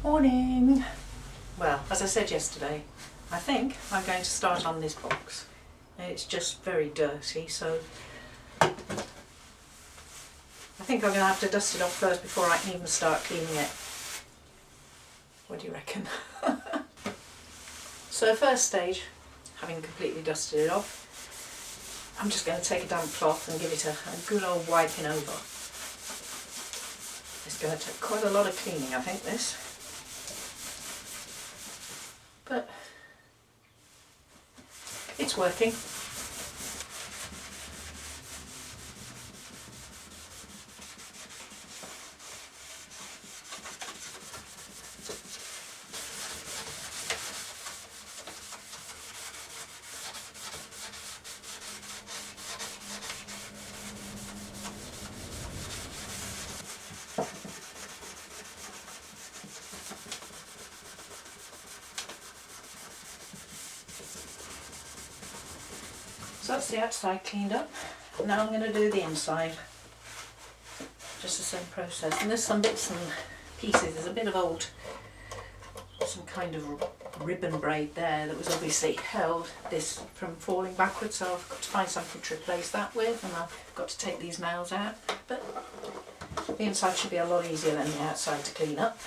Morning! Well, as I said yesterday, I think I'm going to start on this box. It's just very dirty, so I think I'm going to have to dust it off first before I can even start cleaning it. What do you reckon? So first stage, having completely dusted it off, I'm just going to take a damp cloth and give it a good old wiping over. It's going to take quite a lot of cleaning, I think, this. But it's working. So that's the outside cleaned up. Now I'm going to do the inside. Just the same process. And there's some bits and pieces. There's a bit of old, some kind of ribbon braid there that was obviously held this from falling backwards. So I've got to find something to replace that with, and I've got to take these nails out. But the inside should be a lot easier than the outside to clean up.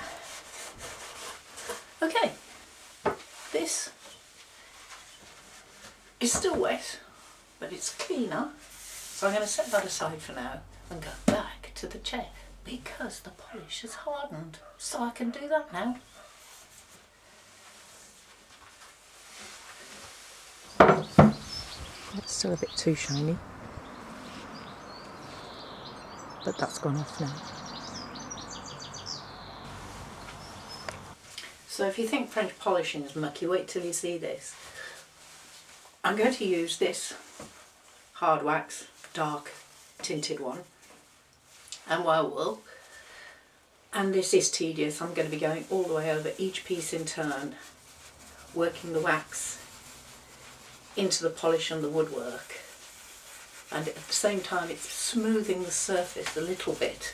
Okay, this is still wet, but it's cleaner, so I'm going to set that aside for now and go back to the chair because the polish has hardened, so I can do that now. It's still a bit too shiny, but that's gone off now. So if you think French polishing is mucky, wait till you see this. I'm going to use this hard wax, dark tinted one, and wire wool, and this is tedious. I'm going to be going all the way over each piece in turn, working the wax into the polish and the woodwork, and at the same time it's smoothing the surface a little bit,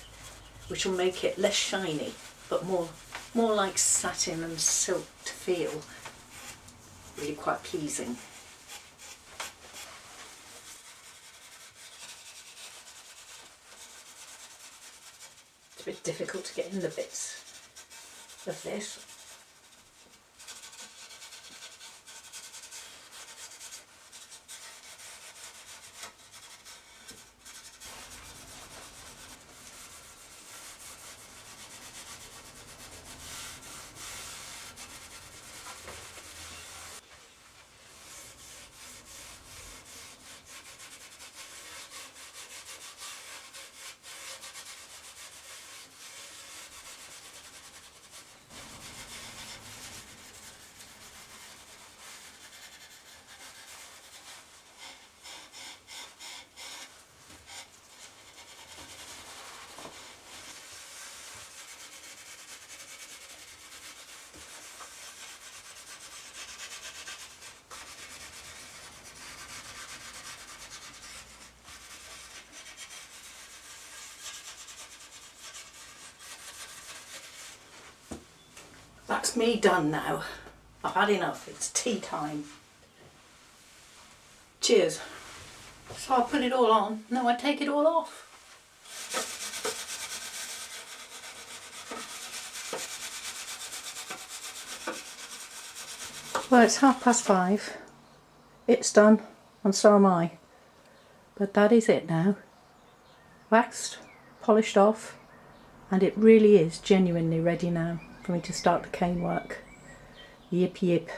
which will make it less shiny but more like satin and silk to feel. Really quite pleasing. A bit difficult to get in the bits of this. That's me done now. I've had enough. It's tea time. Cheers. So I put it all on. Now I take it all off. Well, it's 5:30. It's done, and so am I. But that is it now. Waxed, polished off, and it really is genuinely ready now for me to start the cane work. Yip yip.